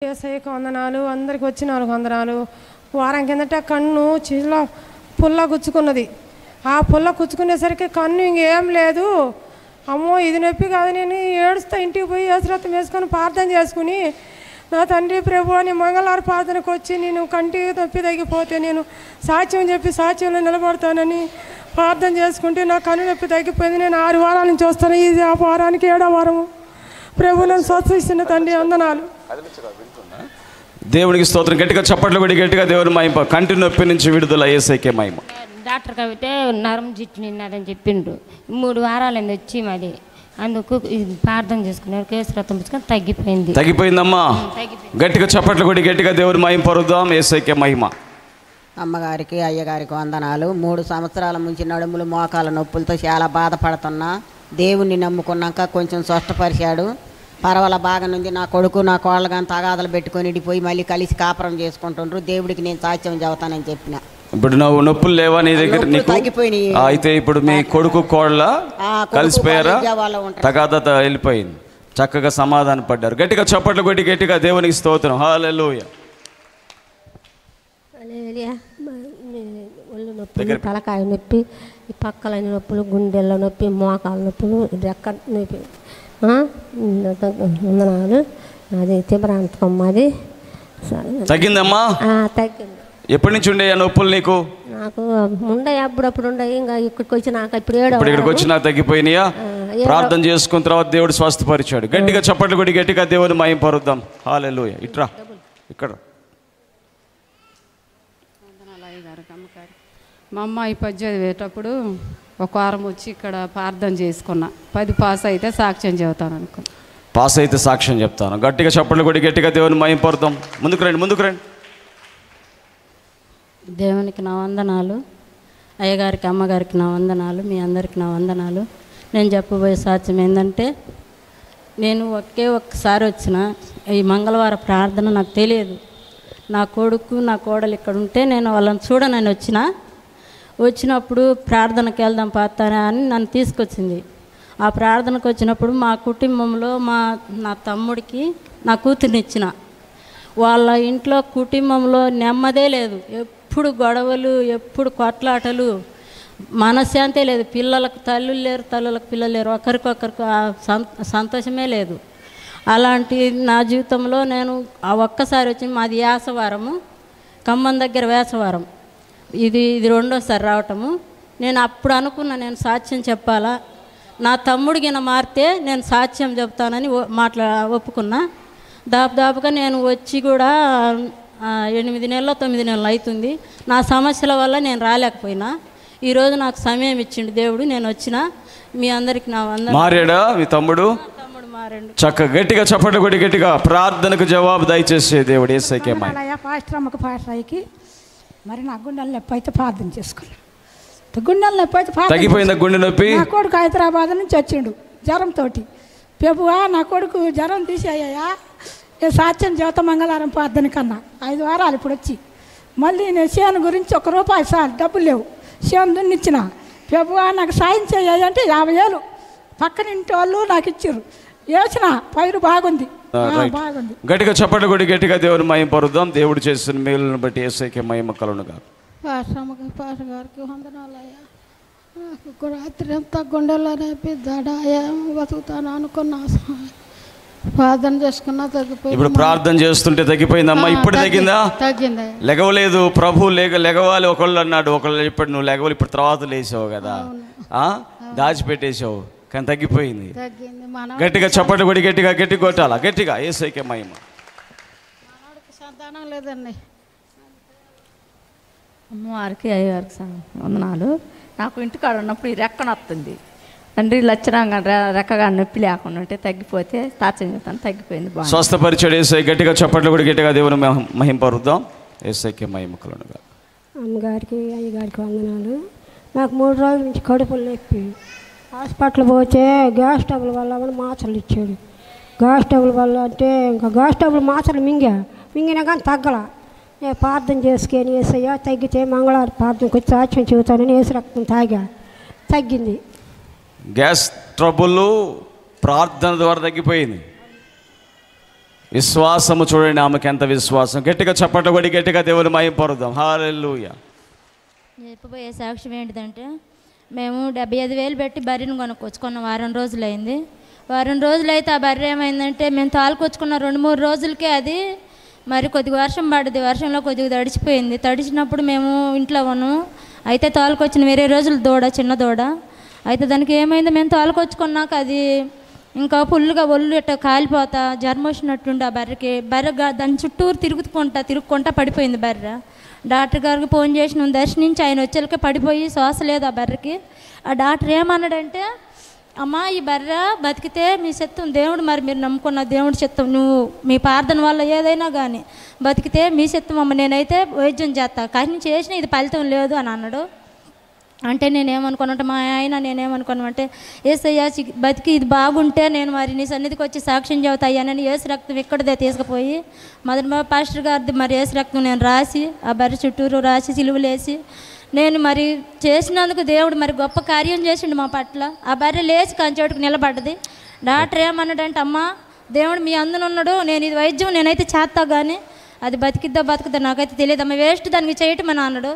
యేసయ్యకు వందనాలు. అందరికి వచ్చిన వాళ్ళకి వందనాలు. వారం కిందట కన్ను చిల్ల పుల్ల గుచ్చుకున్నది. ఆ పుల్ల గుచ్చుకునేసరికి కన్ను ఇంకేం లేదు. అమ్మో ఇది నొప్పి కాదు, నేను ఏడుస్తా ఇంటికి పోయి యేసురక్తం వేసుకొని ప్రార్థన చేసుకుని, నా తండ్రి ప్రభు అని మంగళవారం ప్రార్థనకు వచ్చి నేను కంటి నొప్పి తగ్గిపోతే నేను సాక్ష్యం చెప్పి సాక్ష్యంలో నిలబడతానని ప్రార్థన చేసుకుంటే నా కన్ను నొప్పి తగ్గిపోయింది. నేను 6 వారాల నుంచి వస్తాను. ఇది ఆ వారానికి 7వ వారము. ప్రభు నన్ను స్వస్థిస్తున్న తండ్రి వందనాలు. దేవునికి స్తోత్రం. గట్టిగా చప్పట్లు పెట్టి గట్టిగా దేవుని మహిమ. కంటి నొప్పి నుంచి విడుదల యేసయ్యకే మహిమ. డాక్టర్ కవితే నరం జిట్టు నిన్నదని చెప్పిండు. 3 వారాలైంది వచ్చి మరి అందుకు ప్రార్థన చేసుకున్నారు. కేసు రక్తం పుచ్చుకొని తగ్గిపోయింది. తగ్గిపోయిందమ్మా. గట్టిగా చప్పట్లు కొట్టి గట్టిగా దేవుని మహిమ పరుద్దాం. యేసయ్యకే మహిమ. అమ్మగారికి అయ్యగారికి వందనాలు. 3 సంవత్సరాల నుంచి నడుములు మోకాల నొప్పులతో చాలా బాధపడుతున్నా. దేవుణ్ణి నమ్ముకున్నాక కొంచెం స్వస్థపరిచాడు. పర్వాల బాగా ఉంది. నా కొడుకు నా కోళ్ళ కానీ తగాదలు పెట్టుకొని ఇడిపోయి మళ్ళీ కలిసి కాపురం చేసుకుంటుండ్రు. దేవుడికి నేను సాక్ష్యం చెబుతానని చెప్పిన. ఇప్పుడు నువ్వు నొప్పులు లేవా నీ దగ్గర? తగ్గిపోయినాయి. అయితే ఇప్పుడు మీ కొడుకు కోళ్ళ కలిసిపోయారా? తగాదత వెళ్ళిపోయింది. చక్కగా సమాధాన పడ్డారు. గట్టిగా చప్పట్లు కొట్టి గట్టిగా దేవునికి స్తోత్రం. హల్లెలూయా. ఒళ్ళు నొప్పి, తలకాయ నొప్పి, ఈ పక్కలైన నొప్పులు, గుండెల నొప్పి, మోకాల నొప్పులు, రెక్క నొప్పి. వందనాలు. అది తిమరాంతకం. అది తగ్గిందమ్మా? తగ్గింది. ఎప్పటి నుంచి ఉండే నొప్పులు నీకు? నాకు ఉండే అప్పుడప్పుడు ఉండే. ఇంకా ఇక్కడికి వచ్చి నాకు ఇప్పుడు ఇక్కడికి వచ్చి నాకు తగ్గిపోయినాయా? ప్రార్థన చేసుకున్న తర్వాత దేవుడు స్వస్థపరిచాడు. గట్టిగా చప్పట్లు కొట్టి గట్టిగా దేవుని మహిమ పరుద్దాం. హల్లెలూయా. ఇట్రా ఇక్కడ. మా అమ్మాయి 10 చదివేటప్పుడు ఒక వారం వచ్చి ఇక్కడ ప్రార్థన చేసుకున్నా. 10 పాస్ అయితే సాక్ష్యం చెబుతాను అనుకో. పాస్ అయితే సాక్ష్యం చెప్తాను. గట్టిగా చప్పట్లు కొట్టి గట్టిగా దేవుని మహిమ పరుద్దాం. ముందుకు రండి, ముందుకు రండి. దేవునికి నా వందనాలు. అయ్యగారికి అమ్మగారికి నా వందనాలు. మీ అందరికి నా వందనాలు. నేను చెప్పబోయే సాక్ష్యం ఏంటంటే, నేను ఒక్కసారి వచ్చిన ఈ మంగళవార ప్రార్థన నాకు తెలియదు. నా కొడుకు నా కోడలు ఇక్కడ ఉంటే నేను వాళ్ళని చూడనని వచ్చినప్పుడు ప్రార్థనకి వెళ్దాం పాతానే అని నన్ను తీసుకొచ్చింది. ఆ ప్రార్థనకు వచ్చినప్పుడు మా కుటుంబంలో నా తమ్ముడికి నా కూతుర్నిచ్చిన. వాళ్ళ ఇంట్లో కుటుంబంలో నెమ్మదే లేదు. ఎప్పుడు గొడవలు, ఎప్పుడు కొట్లాటలు, మనశ్శాంతే లేదు. పిల్లలకు తల్లులు లేరు, తల్లులకు పిల్లలు లేరు. ఒకరికొకరికి సంతోషమే లేదు. అలాంటి నా జీవితంలో నేను ఆ ఒక్కసారి వచ్చి, మాది వేసవారము, ఖమ్మం దగ్గర వేసవారం. ఇది 2వసారి రావటము. నేను అప్పుడు అనుకున్నా నేను సాక్ష్యం చెప్పాలా, నా తమ్ముడికి మారితే నేను సాక్ష్యం చెప్తానని ఒప్పుకున్నా. దాపుగా నేను వచ్చి కూడా 8 నెలలు 9 నెలలు అవుతుంది. నా సమస్యల వల్ల నేను రాలేకపోయినా. ఈరోజు నాకు సమయం ఇచ్చిండు దేవుడు. నేను వచ్చిన. మీ అందరికి నా వందనాలు. మారాడా మీ తమ్ముడు? చక్కగా గట్టిగా చప్పట్లు కొట్టి గట్టిగా ప్రార్థనకు జవాబు దయచేసే దేవుడు యేసయ్యకే మహిమ. పాస్టర్ అమ్మకు పాస్టర్కి మరి నా గుండెల నొప్పి అయితే ప్రార్థన చేసుకున్నాను. గుండెల నొప్పి అయితే తగ్గిపోయిందా? గుండె నొప్పి? నా కొడుకు హైదరాబాద్ నుంచి వచ్చిండు జ్వరంతో. ప్రభువా నా కొడుకు జ్వరం తీసేయ్యా, నేను సాక్ష్యం జీవిత మంగళవారం ప్రార్థన కన్నా 5 వారాలు ఇప్పుడు వచ్చి మళ్ళీ నేను చేను గురించి ₹1 సార్ డబ్బులు లేవు. చేను దున్నిచ్చిన. ప్రభువా నాకు సాయం చేయాలి అంటే 50,000 పక్కన ఇంటి వాళ్ళు నాకు ఇచ్చారు. వేసిన పైరు బాగుంది. గట్టిగా చప్పట్లు కొట్టి గట్టిగా దేవుని మహిమ పరుద్దాం. దేవుడు చేసిన మేలును బట్టి యేసయ్యకే మహిమ కలుగునుగా. పాస్టర్ గారికి వందనాలయ్యా. నాకు రాత్రి అంతా గుండెలో నొప్పి దడాయా, బతుకుతాను అనుకున్నా. ప్రార్థన చేసుకున్నా తగ్గిపోయింది. ఇప్పుడు ప్రార్థన చేస్తుంటే తగ్గిపోయిందమ్మా? ఇప్పుడు తగ్గిందా? తగ్గింది. లెగవలేదు. ప్రభు లెగవాలి ఒకళ్ళు అన్నాడు, ఒకళ్ళు చెప్పాడు నువ్వు లెగవాలి. ఇప్పుడు తర్వాత లేచావు కదా, దాచిపెట్టేసావు కానీ తగ్గిపోయింది. గట్టిగా చప్పట్లు కొట్టి గట్టిగా కొట్టాలా గట్టిగా. యేసయ్యకే మహిమ. మనోడికి సంతానం లేదండి. అమ్మవారికి అయ్యగారికి వందనాలు. నాకు ఇంటికాడ ఉన్నప్పుడు ఈ రెక్కన వస్తుంది. తండ్రి లచ్చరంగా రెక్కగా నొప్పి లేకుండా ఉంటే తగ్గిపోతే సాక్ష్యం చెప్తాను. తగ్గిపోయింది. స్వస్థపరిచాడు యేసయ్య. గట్టిగా చప్పట్లు కూడా గట్టిగా దేవుని మహిమ పరుద్దాం. యేసయ్యకే మహిమ కలుగునుగా. అమ్మగారికి అయ్యగారికి వందనాలు. నాకు 3 రోజుల నుంచి కడుపులు నొప్పి. హాస్పిటల్ పోతే గ్యాస్ ట్రబుల్ వల్ల మాత్రలు ఇచ్చాడు. గ్యాస్ ట్రబుల్ వల్ల అంటే ఇంకా గ్యాస్ ట్రబుల్ మాత్రలు మింగినా కానీ తగ్గల. నేను ప్రార్థన చేసుకొని యేసయ్య తగ్గితే మంగళవారం ప్రార్థనకు వచ్చి సాక్ష్యం చెబుతానని యేసు రక్తం తగ్గింది. గ్యాస్ ట్రబుల్ ప్రార్థన ద్వారా తగ్గిపోయింది. విశ్వాసము చూడండి, ఆమెకి ఎంత విశ్వాసం. గట్టిగా చప్పట్లు కొట్టి గట్టిగా దేవుని మహిమ పరుద్దాం. హల్లెలూయా. చెప్పబోయే సాక్ష్యం ఏంటిదంటే, మేము 75,000 పెట్టి బర్రెను కొనుక్కొచ్చుకున్న వారం రోజులైంది. వారం రోజులైతే ఆ బర్రె ఏమైందంటే, మేము తాలుకొచ్చుకున్న 2-3 రోజులకే అది మరి కొద్దిగా వర్షం పడ్డది. వర్షంలో కొద్దిగా తడిచిపోయింది. తడిచినప్పుడు మేము ఇంట్లో ఉన్నాము. అయితే తోలుకొచ్చిన 20 రోజుల దూడ, చిన్న దూడ. అయితే దానికి ఏమైంది, మేము తోలుకొచ్చుకున్నాక అది ఇంకా ఫుల్గా ఒళ్ళు ఇట్ట కాలిపోతా జ్వరం వచ్చినట్టుండి ఆ బర్రెకి. బర్రె దాని చుట్టూరు తిరుగుకుంటా పడిపోయింది బర్రె. డాక్టర్ గారికి ఫోన్ చేసి దర్శనించి ఆయన వచ్చేలకే పడిపోయి శ్వాస లేదు ఆ బర్రెకి. ఆ డాక్టర్ ఏమన్నాడంటే, అమ్మా ఈ బర్రె బతికితే మీ చిత్తం, దేవుడు మరి మీరు నమ్ముకున్న దేవుడి చిత్తం, నువ్వు మీ ప్రార్థన వల్ల ఏదైనా కానీ బతికితే మీ చిత్తం అమ్మ, నేనైతే వైద్యం చేస్తా, కానీ చేసిన ఇది ఫలితం లేదు అని అన్నాడు. అంటే నేనేమనుకున్నాంటే, మా ఆయన నేనేమనుకున్నామంటే, ఏసయ్యా బతికి ఇది బాగుంటే నేను మరి నీ సన్నిధికి వచ్చి సాక్ష్యం చెబుతాయని ఏసు రక్తం ఇక్కడదే తీసుకుపోయి మొదటి పాస్టర్ గారిది మరి ఏసు రక్తం నేను రాసి ఆ బర్రె చుట్టూరు రాసి సిలువలేసి నేను మరి చేసినందుకు దేవుడు మరి గొప్ప కార్యం చేసిండు మా పట్ల. ఆ బర్రె లేచి కంచోటుకు నిలబడ్డది. డాక్టర్ ఏమన్నాడంటే, అమ్మా దేవుడు మీ అందునున్నాడు, నేను ఇది వైద్యం నేనైతే చేస్తా కానీ అది బతికిద్దా నాకైతే తెలియదు అమ్మ, వేస్ట్ దానికి చేయటమని అన్నాడు.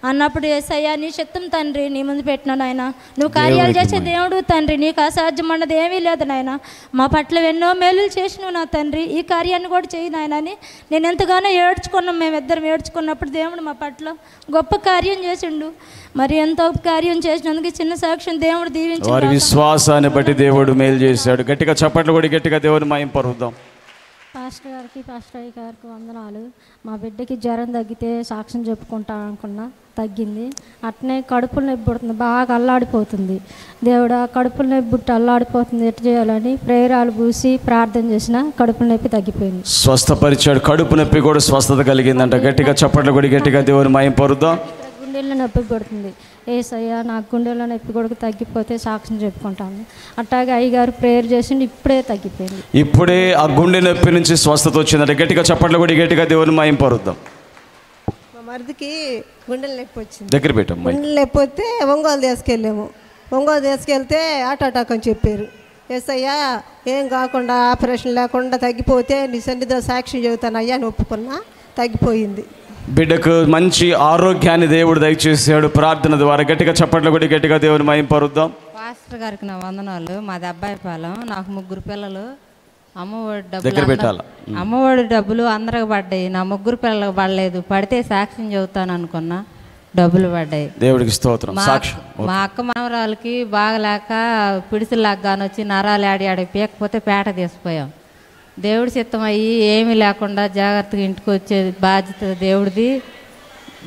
అన్నప్పుడు యేసయ్యా నీ చిత్తం తండ్రి నీ ముందు పెట్టినాడు ఆయన, నువ్వు కార్యాలు చేసే దేవుడు తండ్రి, నీకు అసాధ్యం అన్నది ఏమీ లేదు నాయన, మా పట్ల ఎన్నో మేలులు చేసినావు నా తండ్రి, ఈ కార్యాన్ని కూడా చేయి నాయన అని నేను ఎంతగానో ఏడ్చుకున్నాం. మేమిద్దరం ఏడ్చుకున్నప్పుడు దేవుడు మా పట్ల గొప్ప కార్యం చేసిండు. మరి ఎంతో కార్యం చేసినందుకు చిన్న సాక్ష్యం దేవుడు దీవించాడు. వారి విశ్వాసాన్ని బట్టి దేవుడు మేలు చేశాడు. గట్టిగా చప్పట్లు కూడా గట్టిగా దేవుని మహిమ పరుద్దాం. పాస్టర్ గారికి వందనాలు. మా బిడ్డకి జ్వరం తగ్గితే సాక్ష్యం చెప్పుకుంటా అనుకున్నా, తగ్గింది. అట్నే కడుపులో నొప్పి పుడుతుంది, బాగా అల్లాడిపోతుంది. దేవుడు ఆ కడుపులో నొప్పి పుట్టి అల్లాడిపోతుంది, ఎట్టు చేయాలని ప్రేరాలు పూసి ప్రార్థన చేసిన కడుపులో నొప్పి తగ్గిపోయింది. స్వస్థపరిచాడు. కడుపు నొప్పి కూడా స్వస్థత కలిగిందంట. గట్టిగా చప్పట్లు కూడా గట్టిగా దేవుని మహిమ పరుద్దాం. గుండెల్లో నొప్పి పడుతుంది. ఏసయ్యా నాకు గుండెల్లో నొప్పి కూడా తగ్గిపోతే సాక్ష్యం చెప్పుకుంటాను. అట్లాగే అయ్యగారు ప్రేయర్ చేసిండు, ఇప్పుడే తగ్గిపోయింది. ఇప్పుడే ఆ గుండె నొప్పి నుంచి స్వస్థత వచ్చిందంటే గట్టిగా చప్పట్లు కూడా గట్టిగా దేవుని మహిమ పరుద్దాం. మా మరిదికి గుండెల నొప్పి వచ్చింది. దగ్గర పెట్టాం. గుండెల నొప్పి వస్తే ఒంగోలు తీసుకెళ్ళాము. ఒంగోలు తీసుకెళ్తే హార్ట్ అటాక్ అని చెప్పారు. ఏసయ్యా ఏం కాకుండా ఆపరేషన్ లేకుండా తగ్గిపోతే నీ సన్నిధిలో సాక్ష్యం చెబుతాను అయ్యా అని ఒప్పుకున్నా, తగ్గిపోయింది. బిడ్డకు మంచి ఆరోగ్యాన్ని దేవుడు దయచేసాడు ప్రార్థన ద్వారా. గట్టిగా చప్పట్లు కూడా గట్టిగా దేవుని మహిమ పరుద్దాం. పాస్టర్ గారికి నా వందనాలు. మాది అబ్బాయిపాలెం, నాకు 3 పిల్లలు. అమ్మఒడి డబ్బులు అందరికి పడ్డాయి, నా 3 పిల్లలకు పడలేదు. పడితే సాక్ష్యం చెబుతాను అనుకున్నా, డబ్బులు పడ్డాయి. దేవుడికి స్తోత్రం. సాక్ష్యం. మా అక్క మనవరాలకి బాగలేక పిడిసిలాగా కానొచ్చి నరాలు ఆడి పీకపోతే పేట తీసిపోయాం. దేవుడి చిత్తం అయ్యి ఏమీ లేకుండా జాగ్రత్తగా ఇంటికి వచ్చే బాధ్యత దేవుడిది.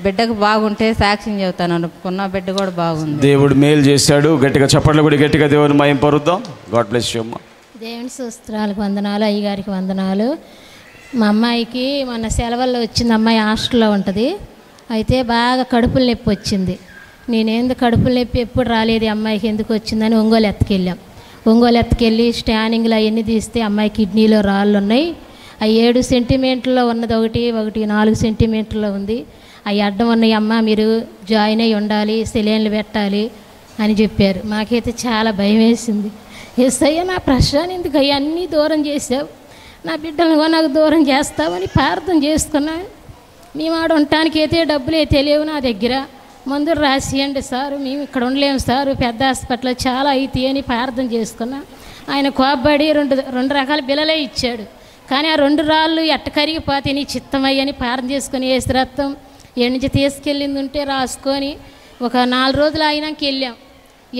బిడ్డకు బాగుంటే సాక్ష్యం చెబుతాను అనుకున్నా, బిడ్డ కూడా బాగుంది. దేవుడు మేలు చేశాడు. గట్టిగా చప్పట్లు కూడా గట్టిగా దేవుని మహిమ పరుద్దాం. గాడ్ బ్లెస్ యు అమ్మ. దేవుని స్తోత్రాలకు వందనాలు, అయ్యగారికి వందనాలు. మా అమ్మాయికి మొన్న సెలవుల్లో వచ్చింది. అమ్మాయి హాస్టల్లో ఉంటుంది. అయితే బాగా కడుపుల నొప్పి వచ్చింది. నేనేందుకు కడుపుల నొప్పి ఎప్పుడు రాలేదు, అమ్మాయికి ఎందుకు వచ్చిందని ఒంగోలు ఎత్తుకెళ్ళి స్టానింగ్లు అవన్నీ తీస్తే అమ్మాయి కిడ్నీలో రాళ్ళు ఉన్నాయి. అవి 7 సెంటీమీటర్లో ఉన్నది, ఒకటి 4 సెంటీమీటర్లో ఉంది. అవి అడ్డం ఉన్నాయి. అమ్మ మీరు జాయిన్ అయ్యి ఉండాలి, సెలైన్లు పెట్టాలి అని చెప్పారు. మాకైతే చాలా భయం వేసింది. యేసయ్య నా ప్రశ్న ఎందుకు అవన్నీ దూరం చేసావు, నా బిడ్డలను నాకు దూరం చేస్తావని ప్రార్థన చేసుకున్నాను. మేము ఆడ ఉండటానికి అయితే డబ్బులు అయితే లేవు నా దగ్గర, మందులు రాసియండి సారు, మేము ఇక్కడ ఉండలేము సారు, పెద్ద హాస్పిటల్లో చాలా అయితే అని ప్రార్థన చేసుకున్నా. ఆయన కోపబడి రెండు రకాల బిల్లలే ఇచ్చాడు. కానీ ఆ 2 రాళ్ళు ఎట్ట కరిగిపోతే నీ చిత్తమయ్యని ప్రార్థన చేసుకొని ఏసు రక్తం ఏడు నుంచి తీసుకెళ్ళింది ఉంటే రాసుకొని ఒక 4 రోజులు అయినాక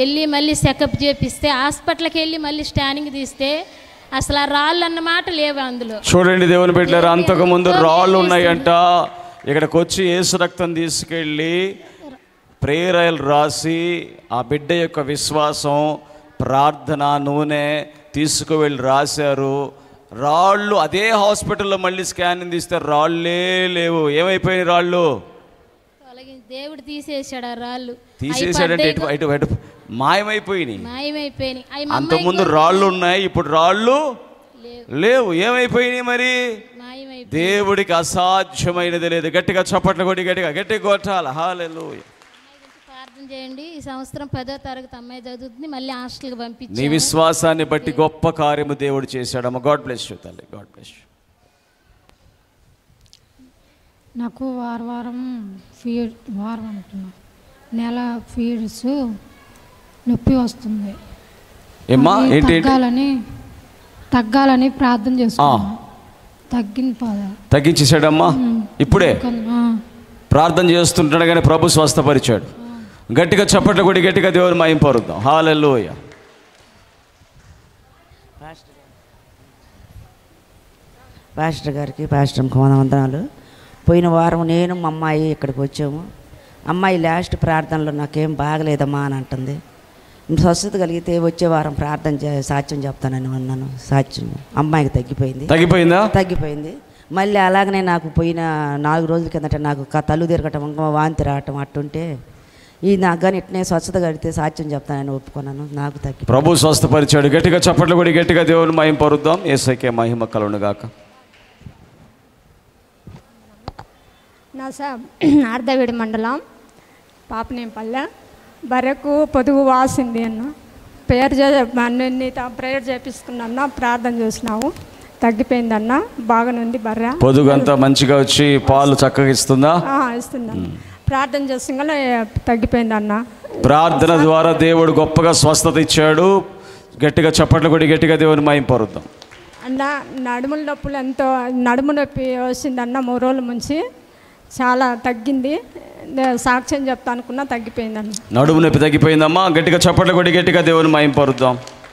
వెళ్ళి మళ్ళీ చెకప్ చేపిస్తే, హాస్పిటల్కి వెళ్ళి మళ్ళీ స్కానింగ్ తీస్తే అసలు ఆ రాళ్ళు అన్నమాట లేవు అందులో. చూడండి దేవుని బిడ్డలారా, అంతకు ముందు రాళ్ళు ఉన్నాయంట. ఇక్కడికి వచ్చి యేసు రక్తం తీసుకెళ్ళి ప్రేయర్లు రాసి ఆ బిడ్డ యొక్క విశ్వాసం, ప్రార్థన, నూనె తీసుకువెళ్ళి రాశారు. రాళ్ళు అదే హాస్పిటల్లో మళ్ళీ స్కానింగ్ తీస్తే రాళ్ళే లేవు. ఏమైపోయినాయి రాళ్ళు? దేవుడు తీసేసాడు ఆ రాళ్ళు. తీసేసాడంటే ఎటు మాయమైపోయినాయి. అంతకుముందు రాళ్ళు ఉన్నాయి, ఇప్పుడు రాళ్ళు లేవు. ఏమైపోయినాయి మరి? దేవుడికి అసాధ్యమైనది లేదు. గట్టిగా చప్పట్లు కొట్టి గట్టిగా కొట్టాలి. హల్లెలూయా. ప్రార్థన చేయండి. ఈ సంవత్సరం 10వ తరగతి అమ్మాయి చదువుతుంది, మళ్ళీ హాస్టల్కి పంపించి. నీ విశ్వాసాన్ని బట్టి గొప్ప కార్యము దేవుడు చేశాడమ్మ. గాడ్ బ్లెస్ యు తల్లి. God bless you. నాకు వారం అంటున్నా నెల ఫీడ్స్ నొప్పి వస్తుంది. ఏమ్మా అది ఏంటి తగ్గాలని ప్రార్థన చేసుకున్నా. తగ్గింది తగ్గించేసాడమ్మా. ఇప్పుడే ప్రార్థన చేస్తుంటాడు కానీ ప్రభు స్వస్థపరిచాడు. గట్టిగా చప్పట్లు కొట్టి గట్టిగా దేవుని మహిమ పరుద్దాం. హల్లెలూయా. పాస్టర్ గారికి పాస్టర్కి వందనాలు. పోయిన వారం నేను మా అమ్మాయి ఇక్కడికి వచ్చాము. అమ్మాయి లాస్ట్ ప్రార్థనలో నాకేం బాగలేదమ్మా అని అంటుంది. స్వస్థత కలిగితే వచ్చే వారం ప్రార్థన సాక్ష్యం చెప్తానని అన్నాను. సాక్ష్యం అమ్మాయికి తగ్గిపోయింది. మళ్ళీ అలాగనే నాకు పోయిన 4 రోజుల కిందట నాకు తల్లు తిరగటం, వాంతి రావటం అట్టుంటే ఈ నాకు కానీ ఇట్నే స్వస్థత కలిగితే సాక్ష్యం చెప్తానని ఒప్పుకున్నాను. నాకు తగ్గి ప్రభు స్వస్థపరిచాడు. గట్టిగా చప్పట్లు కొట్టి గట్టిగా దేవుని మహిమ పరుద్దాం. యేసుకే మహిమ కలుగునుగాక. నా ఆర్దవిడి మండలం పాపనేపల్లె బర్రెకు పొదుగు వాసింది అన్న ప్రేయర్ చేపించుకున్నా, ప్రార్థన చేసినావు, తగ్గిపోయిందన్న, బాగానుంది బర్రె. పొదుగు అంతా మంచిగా వచ్చి పాలు చక్కగా ఇస్తుందా? ఇస్తుందన్న. ప్రార్థన చేసిన తగ్గిపోయిందన్న. ప్రార్థన ద్వారా దేవుడు గొప్పగా స్వస్థత ఇచ్చాడు. గట్టిగా చప్పట్లు కొట్టి గట్టిగా దేవుని మహిమ పరుద్దాం. అన్న నడుముల నొప్పులు నడుము నొప్పి వచ్చిందన్న 3 రోజుల నుంచి చాలా తగ్గింది. సాక్ష్యం చెప్తా అనుకున్నా, తగ్గిపోయిందన్న. నడుము నొప్పి తగ్గిపోయిందమ్మా. గట్టిగా చప్పట్లు కొట్టి గట్టిగా దేవుని మహిమ పరుద్దాం.